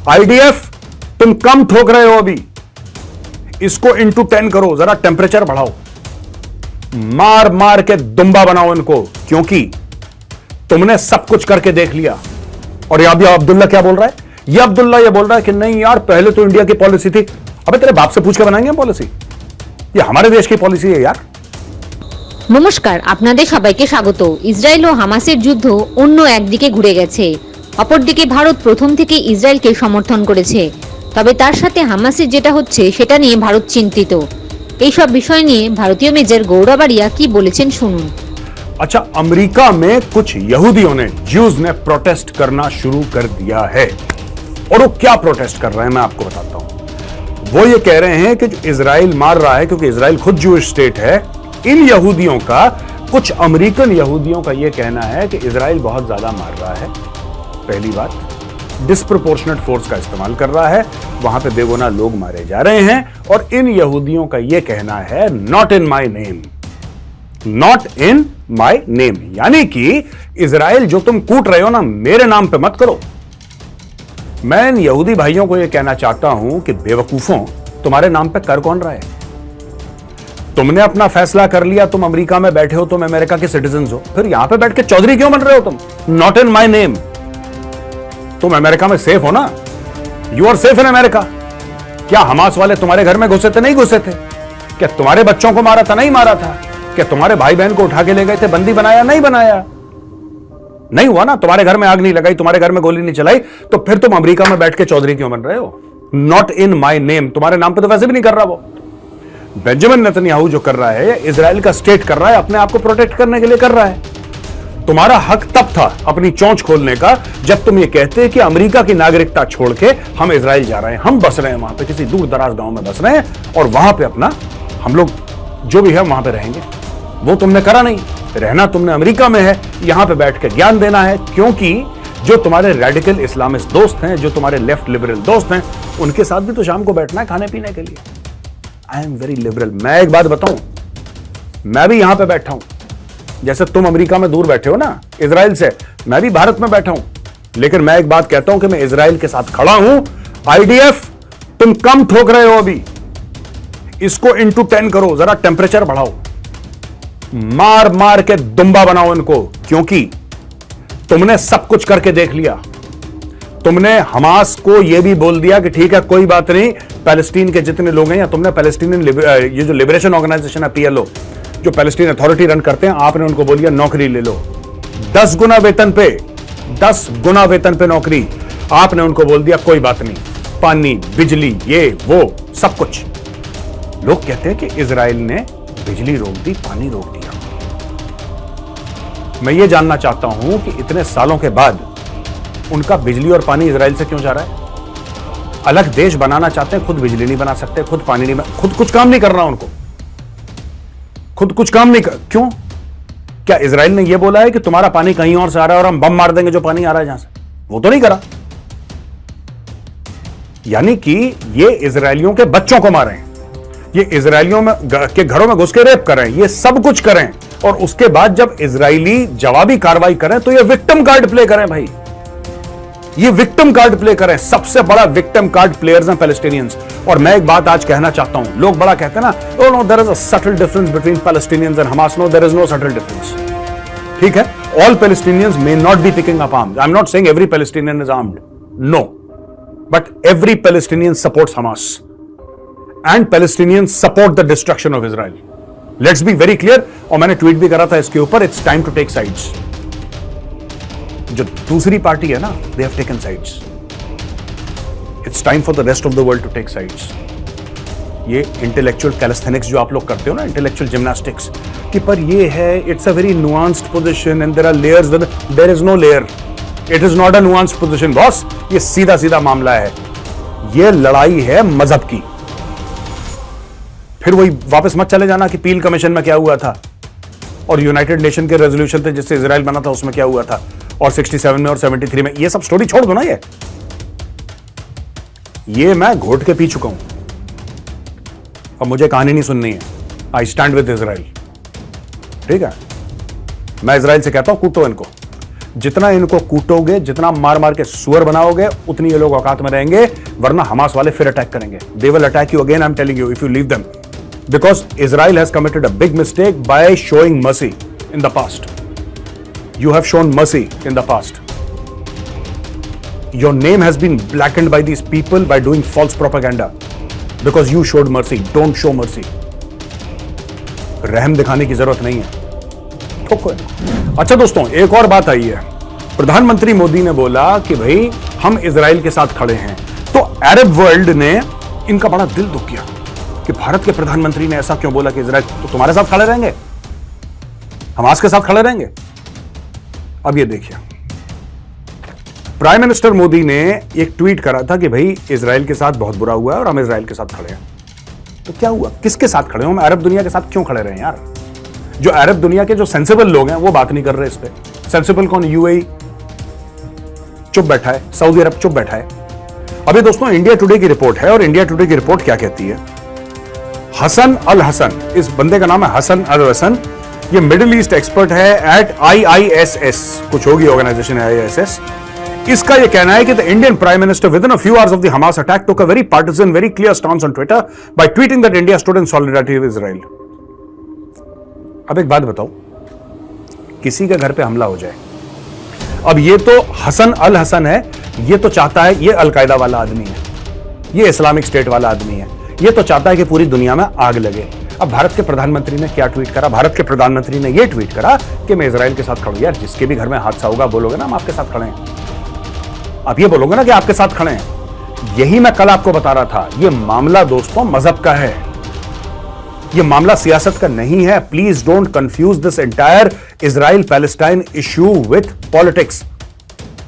IDF तुम कम ठोक रहे हो अभी, इसको इंटू 10 करो, जरा टेम्परेचर बढ़ाओ, मार मार के दुम्बा बनाओ इनको, क्योंकि तुमने सब कुछ करके देख लिया। और यह अब्दुल्ला क्या बोल रहा है? यह अब्दुल्ला ये बोल रहा है कि नहीं यार, पहले तो इंडिया की पॉलिसी थी। अबे तेरे बाप से पूछ के बनाएंगे हम पॉलिसी? ये हमारे देश की पॉलिसी है यार। নমস্কার, আপনাদের সবাইকে স্বাগত। ইসরায়েল ও হামাসের যুদ্ধ অন্য একদিকে ঘুরে গেছে। অপরদিকে ভারত প্রথম থেকে ইসরায়েলকে সমর্থন করেছে। তবে তার সাথে হামাসের যেটা হচ্ছে সেটা নিয়ে ভারত চিন্তিত। এই সব বিষয় নিয়ে ভারতীয় মেজর গৌরবারিয়া কি বলেছেন শুনুন। अच्छा, अमेरिका में कुछ यहूदियों ने, ज्यूज ने प्रोटेस्ट करना शुरू कर दिया है। और वो क्या प्रोटेस्ट कर रहे हैं मैं आपको बताता हूं। वो ये कह रहे हैं कि जो इजराइल मार रहा है, क्योंकि इजराइल खुद ज्यूइश स्टेट है, इन यहूदियों का, कुछ अमेरिकन यहूदियों का यह कहना है कि इजराइल बहुत ज्यादा मार रहा है। पहली बात, डिस्प्रोपोर्शनेट फोर्स का इस्तेमाल कर रहा है, वहां पे बेगुनाह लोग मारे जा रहे हैं। और इन यहूदियों का यह कहना है not in my name, not in my name, यानी कि इजराइल जो तुम कूट रहे हो ना, मेरे नाम पे मत करो। मैं इन यहूदी भाइयों को यह कहना चाहता हूं कि बेवकूफों, तुम्हारे नाम पे कर कौन रहा है? तुमने अपना फैसला कर लिया, तुम अमेरिका में बैठे हो, तुम अमेरिका के सिटीजन हो, फिर यहां पे बैठ के चौधरी क्यों बन रहे हो तुम? Not in my name. तुम अमेरिका में सेफ हो ना, you are safe in America. क्या हमास वाले तुम्हारे घर में घुसे थे? नहीं घुसे थे। क्या तुम्हारे बच्चों को मारा था? नहीं मारा था। क्या तुम्हारे भाई बहन को उठा के ले गए थे, बंदी बनाया? नहीं बनाया। नहीं हुआ ना, तुम्हारे घर में आग नहीं लगाई, तुम्हारे घर में गोली नहीं चलाई, तो फिर तुम अमेरिका में बैठ के चौधरी क्यों बन रहे हो? नॉट इन माई नेम, तुम्हारे नाम पे तो वैसे भी नहीं कर रहा वो। बेंजामिन नेतन्याहू जो कर रहा है, इजराइल का स्टेट कर रहा है, अपने आप को प्रोटेक्ट करने के लिए कर रहा है। तुम्हारा हक तब था अपनी चोंच खोलने का जब तुम ये कहते कि अमेरिका की नागरिकता छोड़ के हम इजराइल जा रहे हैं, हम बस रहे हैं वहां पे, किसी दूर दराज गांव में बस रहे हैं, और वहां पे अपना हम लोग जो भी है वहां पे रहेंगे। वो तुमने करा नहीं। रहना तुमने अमेरिका में है, यहां पे बैठ के ज्ञान देना है, क्योंकि जो तुम्हारे रेडिकल इस्लामिस्ट दोस्त हैं, जो तुम्हारे लेफ्ट लिबरल दोस्त हैं, उनके साथ भी तो शाम को बैठना है खाने पीने के लिए। I am very liberal. मैं एक बात बताऊं, मैं भी यहां पे बैठा हूं, जैसे तुम अमेरिका में दूर बैठे हो ना इजराइल से, मैं भी भारत में बैठा हूं, लेकिन मैं एक बात कहता हूं कि मैं इजराइल के साथ खड़ा हूं। आईडीएफ तुम कम ठोक रहे हो अभी, इसको इंटू 10 करो, जरा टेम्परेचर बढ़ाओ, मार मार के दुम्बा बनाओ इनको, क्योंकि तुमने सब कुछ करके देख लिया। तुमने हमास को यह भी बोल दिया कि ठीक है कोई बात नहीं, पैलेस्टीन के जितने लोग हैं, या तुमने पैलेस्टीनियन ये जो लिबरेशन ऑर्गेनाइजेशन है पीएलओ, जो पैलेस्टीन अथॉरिटी रन करते हैं, आपने उनको बोल दिया नौकरी ले लो 10 गुना वेतन पे, 10 गुना वेतन पे नौकरी। आपने उनको बोल दिया कोई बात नहीं, पानी बिजली ये वो सब कुछ। लोग कहते हैं कि इजराइल ने बिजली रोक दी, पानी रोक दिया। मैं ये जानना चाहता हूं कि इतने सालों के बाद उनका बिजली और पानी इजराइल से क्यों जा रहा है? अलग देश बनाना चाहते हैं, खुद बिजली नहीं बना सकते, खुद पानी नहीं, खुद कुछ काम नहीं कर रहा उनको, खुद कुछ काम नहीं कर। क्यों? क्या इजराइल ने यह बोला है कि तुम्हारा पानी कहीं और से आ रहा है और हम बम मार देंगे जो पानी आ रहा है जहां से? वो तो नहीं करा। यानी कि ये इजरायलियों के बच्चों को मारे हैं, ये इजरायलियों में के घरों में घुस के रेप करें, ये सब कुछ करें, और उसके बाद जब इजरायली जवाबी कार्रवाई करें तो ये विक्टिम कार्ड प्ले करें। भाई ये विक्टिम कार्ड प्ले करें। सबसे बड़ा विक्टिम कार्ड प्लेयर्स हैं पैलेस्टीनियंस। और मैं एक बात आज कहना चाहता हूं, लोग बड़ा कहते हैं ना, oh no there is a subtle difference between Palestinians and Hamas. No, there is no subtle difference. ठीक है, all Palestinians may not be picking up arms, I am not saying every Palestinian is armed, no, but every Palestinian supports Hamas and Palestinians support the destruction of Israel. Let's be very clear. और मैंने tweet भी करा था इसके ऊपर, it's time to take sides. जो दूसरी party है ना, they have taken sides. It's time for the rest of the world to take sides. ये इंटेलेक्चुअल कैलिस्थेनिक्स जो आप लोग करते हो ना, इंटेलेक्चुअल जिम्नास्टिक्स, कि पर ये है, it's a very nuanced position and there are layers, there is no layer, it is not a nuanced position boss. ये सीधा सीधा मामला है, ये लड़ाई है मजहब की। फिर वही वापस मत चले जाना कि पील कमीशन में क्या हुआ था, और यूनाइटेड नेशन के रेजोल्यूशन थे जिससे इजराइल बना था, उसमें क्या हुआ था, और 67 में और 73 में। ये सब स्टोरी छोड़ दो ना। ये मैं घोट के पी चुका हूं, अब मुझे कहानी नहीं सुननी है। I stand with Israel. ठीक है, मैं इजराइल से कहता हूं कूटो इनको, जितना इनको कूटोगे, जितना मार मार के सुअर बनाओगे, उतनी ये लोग औकात में रहेंगे, वरना हमास वाले फिर अटैक करेंगे। They will attack you again, I am telling you, if you leave them, because Israel has committed a big mistake by showing mercy in the past. You have shown mercy in the past. Your name has been blackened by these people by doing false propaganda because you showed mercy. Don't show mercy. रहम दिखाने की जरूरत नहीं है। ठोको। अच्छा दोस्तों, एक और बात आई है। प्रधानमंत्री मोदी ने बोला कि भाई हम इजराइल के साथ खड़े हैं, तो अरब वर्ल्ड ने इनका बड़ा दिल दुख किया कि भारत के प्रधानमंत्री ने ऐसा क्यों बोला कि इजराइल तो तुम्हारे साथ खड़े रहेंगे, हमास के साथ खड़े रहेंगे। अब ये देखिए, प्राइम मिनिस्टर मोदी ने एक ट्वीट करा था कि भाई इजराइल के साथ बहुत बुरा हुआ है और हम इजराइल के साथ खड़े हैं। तो क्या हुआ, किसके साथ खड़े हो? हम अरब दुनिया के साथ क्यों खड़े रहे हैं यार? जो अरब दुनिया के जो सेंसिबल लोग हैं वो बात नहीं कर रहे इस पे। सेंसिबल कौन? यूएई चुप बैठा है, सऊदी अरब चुप बैठा है। अभी दोस्तों इंडिया टुडे की रिपोर्ट है, और इंडिया टुडे की रिपोर्ट क्या कहती है? हसन अल हसन, इस बंदे का नाम है हसन अल हसन, ये मिडिल ईस्ट एक्सपर्ट है एट IISS, कुछ होगी ऑर्गेनाइजेशन IISS। इसका यह कहना है कि the Indian prime minister within a few hours of the Hamas attack took a very partisan, very clear stance on Twitter by tweeting that India stood in solidarity with Israel. अब एक बात बताओ, किसी के घर पे हमला हो जाए, अब ये तो हसन अल हसन है, ये तो चाहता है, ये अलकायदा वाला आदमी है, ये इस्लामिक स्टेट वाला आदमी है, ये तो चाहता है कि पूरी दुनिया में आग लगे। अब भारत के प्रधानमंत्री ने क्या ट्वीट करा? भारत के प्रधानमंत्री ने यह ट्वीट करा कि मैं इजराइल के साथ खड़ा हूं। यार जिसके भी घर में हादसा होगा बोलोगे ना हम आपके साथ खड़े हैं, आप ये बोलोगे ना कि आपके साथ खड़े हैं। यही मैं कल आपको बता रहा था, ये मामला दोस्तों मजहब का है, ये मामला सियासत का नहीं है। Please don't confuse this entire Israel Palestine issue with politics.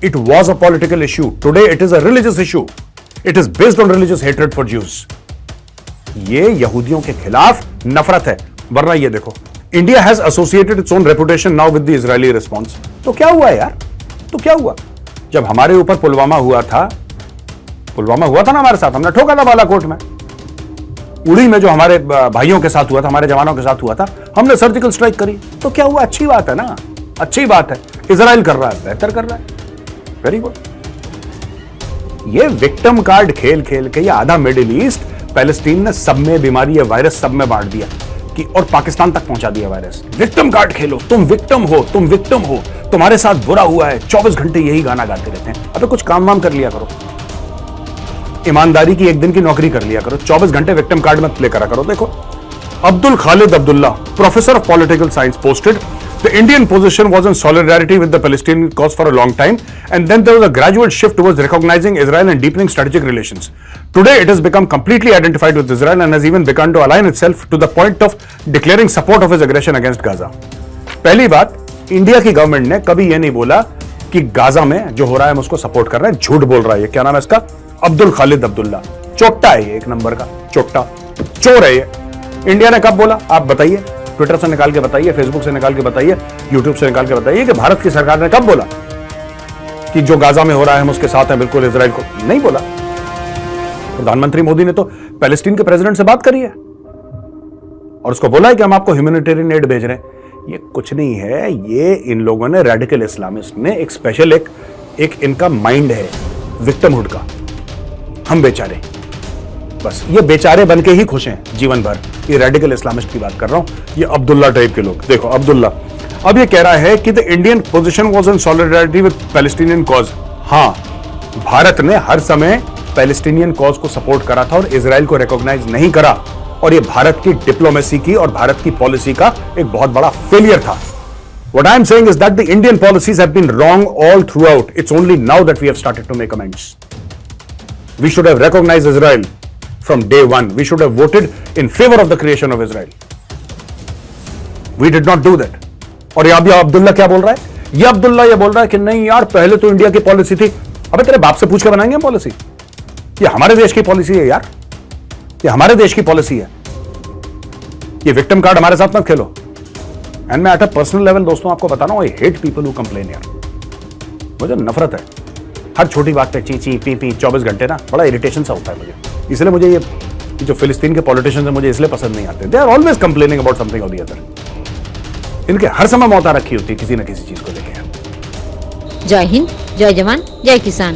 It was a political issue, today it is a religious issue, it is based on religious hatred for Jews. ये यहूदियों के खिलाफ नफरत है, वरना ये देखो, India has associated its own reputation now with the Israeli response. तो क्या हुआ यार, तो क्या हुआ? जब हमारे ऊपर पुलवामा हुआ था ना हमारे साथ, हमने ठोका था बालाकोट में, उड़ी में जो हमारे भाइयों के साथ हुआ था, हमारे जवानों के साथ हुआ था, हमने सर्जिकल स्ट्राइक करी। तो क्या हुआ? अच्छी बात है ना, अच्छी बात है। इजराइल कर रहा है, बेहतर कर रहा है, वेरी गुड। ये विक्टिम कार्ड खेल खेल के ये आधा मिडिल ईस्ट, पैलेस्टीन ने सब में बीमारी है, वायरस सब में बांट दिया कि, और पाकिस्तान तक पहुंचा दिया वायरस। विक्टिम कार्ड खेलो, तुम विक्टिम हो, तुम विक्टिम हो, तुम्हारे साथ बुरा हुआ है, 24 घंटे यही गाना गाते रहते हैं। अबे कुछ काम वाम कर लिया करो, ईमानदारी की एक दिन की नौकरी कर लिया करो, 24 घंटे विक्टिम कार्ड मत प्ले करा करो। देखो, Abdul Khalid Abdullah, professor of political science, posted the Indian position was in solidarity with the Palestinian cause for a long time, and then there was a gradual shift towards recognizing Israel and deepening strategic relations. Today it has become completely identified with Israel and has even begun to align itself to the point of declaring support of his aggression against Gaza. पहली बात, India की government ने कभी यह नहीं बोला कि Gaza में जो हो रहा है हम उसको सपोर्ट कर रहे हैं, झूठ बोल रहा है। क्या नाम है इसका? अब्दुल खालिद अब्दुल्ला। चोट्टा है ये, एक नंबर का चोट्टा, चोर है ये। इंडिया ने कब बोला? आप बताइए, ट्विटर से निकाल के बताइए, फेसबुक से निकाल के बताइए, यूट्यूब से निकाल के बताइए कि भारत की सरकार ने कब बोला कि जो गाजा में हो रहा है हम उसके साथ हैं, बिल्कुल इजराइल को नहीं बोला। प्रधानमंत्री मोदी ने तो पैलेस्टीन के प्रेसिडेंट से बात करी है और उसको बोला है कि हम आपको ह्यूमैनिटेरियन एड भेज रहे हैं। ये कुछ नहीं है, ये इन लोगों ने, रेडिकल इस्लामिस्ट ने एक स्पेशल एक इनका माइंड है विक्टिमहुड का। हम बेचारे, बस ये बेचारे बन के ही खुश हैं जीवन भर। ये रेडिकल इस्लामिस्ट की बात कर रहा हूं, ये अब्दुल्ला टाइप के लोग। देखो अब्दुल्ला अब ये कह रहा है कि the Indian position was in solidarity with Palestinian cause. हां, भारत ने हर समय पैलेस्टीनियन कॉज को सपोर्ट करा था और इजराइल को रिकॉग्नाइज नहीं करा, और ये भारत की डिप्लोमेसी की और भारत की पॉलिसी का एक बहुत बड़ा फेलियर था। What I am saying is that the Indian policies have been wrong all throughout. It's only now that we have started to make amends. We should have recognized Israel from day one. We should have voted in favor of the creation of Israel. We did not do that. और ये अब्दुल्ला क्या बोल रहा है? ये अब्दुल्ला ये बोल रहा है कि नहीं यार, पहले तो इंडिया की पॉलिसी थी। अबे तेरे बाप से पूछ के बनाएंगे हम पॉलिसी? ये हमारे देश की पॉलिसी है यार, ये हमारे देश की पॉलिसी है। ये विक्टिम कार्ड हमारे साथ मत खेलो। एंड मैं एट अ पर्सनल लेवल दोस्तों आपको बता रहा हूं, I hate people who complain यार, मुझे नफरत है हर छोटी बात पे ची ची पी पी 24 घंटे ना, बड़ा इरिटेशन सा होता है मुझे। इसलिए मुझे ये जो फिलिस्तीन के पॉलिटिशियंस हैं मुझे इसलिए पसंद नहीं आते। They are always complaining about something और द अदर। इनके हर समय मौत आ रखी होती है किसी ना किसी चीज को लेकर। জয় হিন্দ, জয় জওয়ান, জয় কিষান।